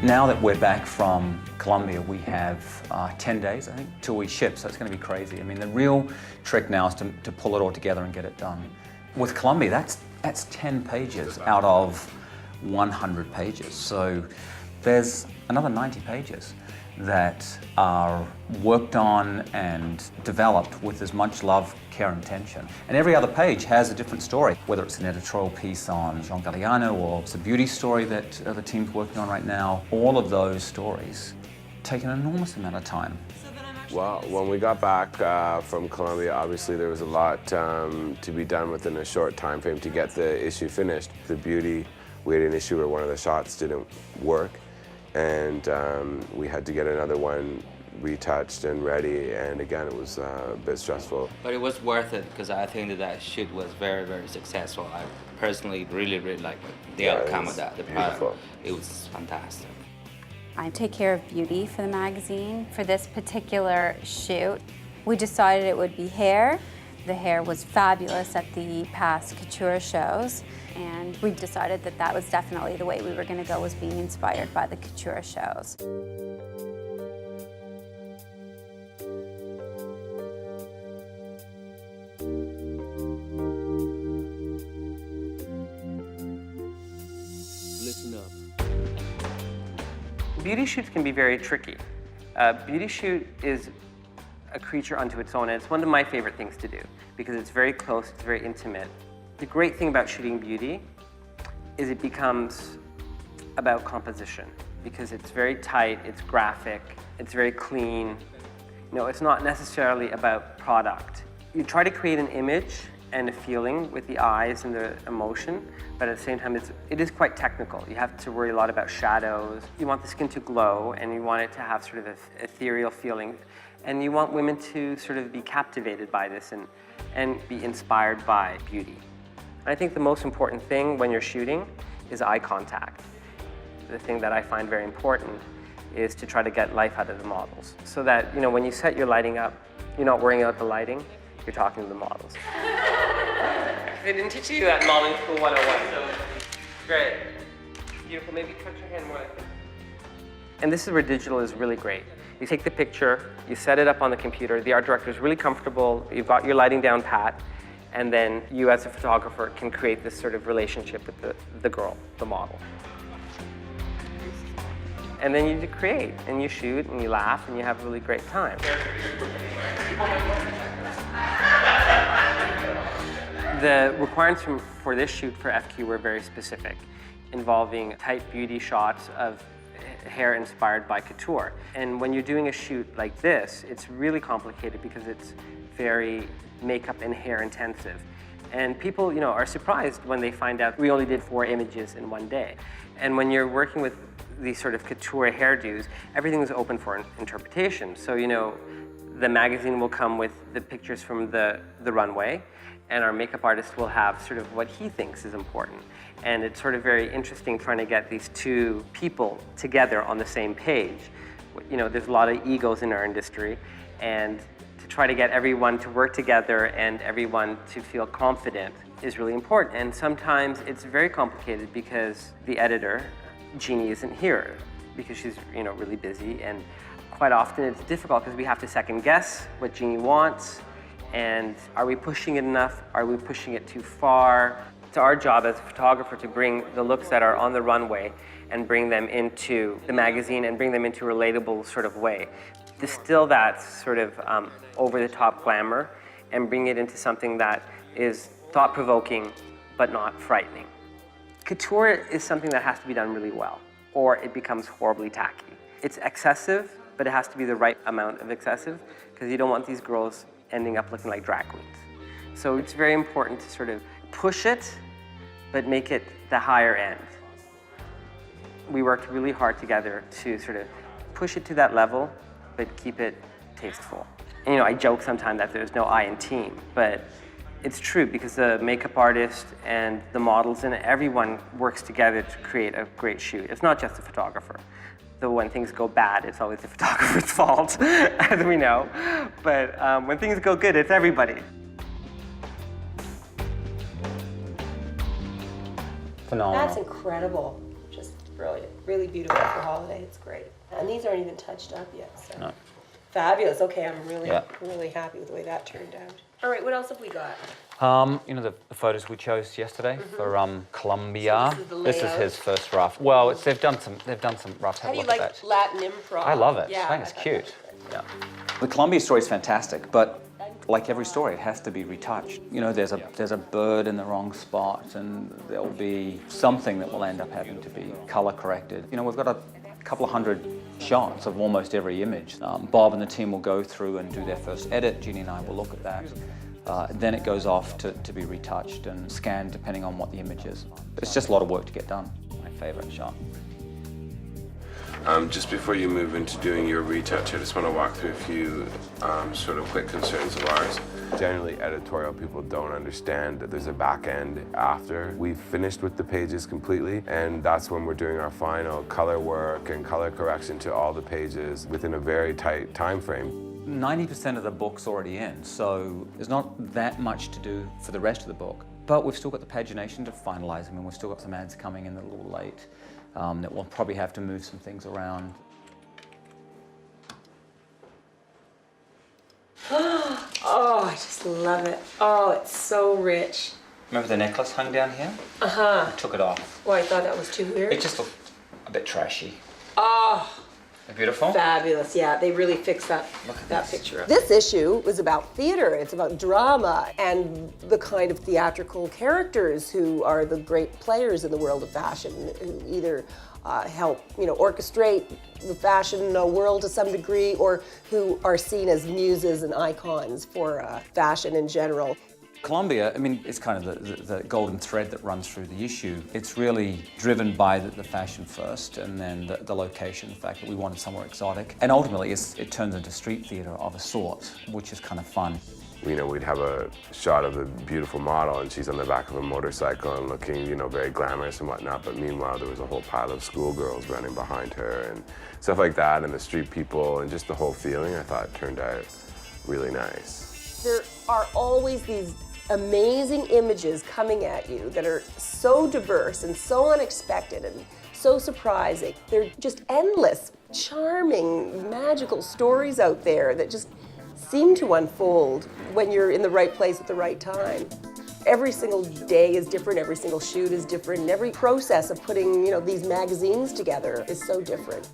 Now that we're back from Colombia, we have 10 days, I think, till we ship, so it's going to be crazy. I mean, the real trick now is to pull it all together and get it done. With Colombia, that's 10 pages out of 100 pages. So there's another 90 pages that are worked on and developed with as much love, care, and attention. And every other page has a different story, whether it's an editorial piece on Jean Galliano or it's a beauty story that the team's working on right now. All of those stories take an enormous amount of time. Well, when we got back from Colombia, obviously there was a lot to be done within a short time frame to get the issue finished. The beauty, we had an issue where one of the shots didn't work, and we had to get another one retouched and ready, and again, it was a bit stressful. But it was worth it because I think that shoot was very, very successful. I personally really like the outcome of that, the product. It was fantastic. I take care of beauty for the magazine. For this particular shoot, we decided it would be hair. The hair was fabulous at the past couture shows, and we decided that that was definitely the way we were going to go, was being inspired by the couture shows. Listen up. Beauty shoots can be very tricky. Beauty shoot is a creature unto its own, and it's one of my favorite things to do because it's very close, it's very intimate. The great thing about shooting beauty is it becomes about composition because it's very tight, it's graphic, it's very clean. You know, it's not necessarily about product. You try to create an image and a feeling with the eyes and the emotion, but at the same time, it is quite technical. You have to worry a lot about shadows. You want the skin to glow, and you want it to have sort of an ethereal feeling. And you want women to sort of be captivated by this and be inspired by beauty. And I think the most important thing when you're shooting is eye contact. The thing that I find very important is to try to get life out of the models, so that, you know, when you set your lighting up, you're not worrying about the lighting, you're talking to the models. They didn't teach you that in Modeling School 101, so great. Beautiful, maybe touch your hand more like this. And this is where digital is really great. You take the picture, you set it up on the computer, the art director is really comfortable, you've got your lighting down pat, and then you as a photographer can create this sort of relationship with the girl, the model. And then you create, and you shoot, and you laugh, and you have a really great time. The requirements for this shoot for FQ were very specific, involving tight beauty shots of hair inspired by couture. And when you're doing a shoot like this, it's really complicated because it's very makeup and hair intensive. And people, you know, are surprised when they find out we only did 4 images in one day. And when you're working with these sort of couture hairdos, everything is open for interpretation. So, you know, the magazine will come with the pictures from the runway, and our makeup artist will have sort of what he thinks is important. And it's sort of very interesting trying to get these two people together on the same page. You know, there's a lot of egos in our industry, and to try to get everyone to work together and everyone to feel confident is really important. And sometimes it's very complicated because the editor, Jeannie, isn't here because she's, you know, really busy, and quite often it's difficult because we have to second guess what Jeannie wants, and are we pushing it enough? Are we pushing it too far? It's our job as a photographer to bring the looks that are on the runway and bring them into the magazine and bring them into a relatable sort of way. Distill that sort of over-the-top glamour and bring it into something that is thought-provoking but not frightening. Couture is something that has to be done really well, or it becomes horribly tacky. It's excessive, but it has to be the right amount of excessive, because you don't want these girls ending up looking like drag queens. So it's very important to sort of push it, but make it the higher end. We worked really hard together to sort of push it to that level, but keep it tasteful. And, you know, I joke sometimes that there's no I in team, but it's true because the makeup artist and the models and everyone works together to create a great shoot. It's not just the photographer. Though when things go bad, it's always the photographer's fault, as we know. But when things go good, it's everybody. Phenomenal. That's incredible. Just brilliant. Really beautiful for holiday. It's great. And these aren't even touched up yet. So. No. Fabulous. Okay, I'm really, Yeah. really happy with the way that turned out. All right, what else have we got? You know the photos we chose yesterday for Colombia. So this is the This is layout? his first rough. Well, they've done some roughs. How Have do a you look like at that. Latin improv? I love it. Yeah, I think it's thought cute. that was Yeah. The Colombia story is fantastic, but like every story, it has to be retouched. You know, there's a bird in the wrong spot, and there'll be something that will end up having to be color corrected. You know, we've got a couple of hundred shots of almost every image. Bob and the team will go through and do their first edit. Jeannie and I will look at that. Then it goes off to be retouched and scanned depending on what the image is. It's just a lot of work to get done. My favorite shot. Just before you move into doing your retouch, I just want to walk through a few sort of quick concerns of ours. Generally, editorial people don't understand that there's a back end after we've finished with the pages completely, and that's when we're doing our final color work and color correction to all the pages within a very tight time frame. 90% of the book's already in, so there's not that much to do for the rest of the book. But we've still got the pagination to finalize. I mean, we've still got some ads coming in a little late that we'll probably have to move some things around. Oh, I just love it. Oh, it's so rich. Remember the necklace hung down here? Uh-huh. I took it off. Well, I thought that was too weird. It just looked a bit trashy. Oh, Beautiful? fabulous. Yeah, they really fixed that, Look at that this. picture up. This issue was about theater. It's about drama and the kind of theatrical characters who are the great players in the world of fashion, who either help, orchestrate the fashion world to some degree, or who are seen as muses and icons for fashion in general. Colombia, I mean, it's kind of the golden thread that runs through the issue. It's really driven by the fashion first, and then the location, the fact that we wanted somewhere exotic. And ultimately, it turns into street theater of a sort, which is kind of fun. We'd have a shot of a beautiful model, and she's on the back of a motorcycle and looking, very glamorous and whatnot. But meanwhile, there was a whole pile of schoolgirls running behind her and stuff like that, and the street people, and just the whole feeling, I thought turned out really nice. There are always these amazing images coming at you that are so diverse and so unexpected and so surprising. They're just endless, charming, magical stories out there that just seem to unfold when you're in the right place at the right time. Every single day is different, every single shoot is different, and every process of putting, these magazines together is so different.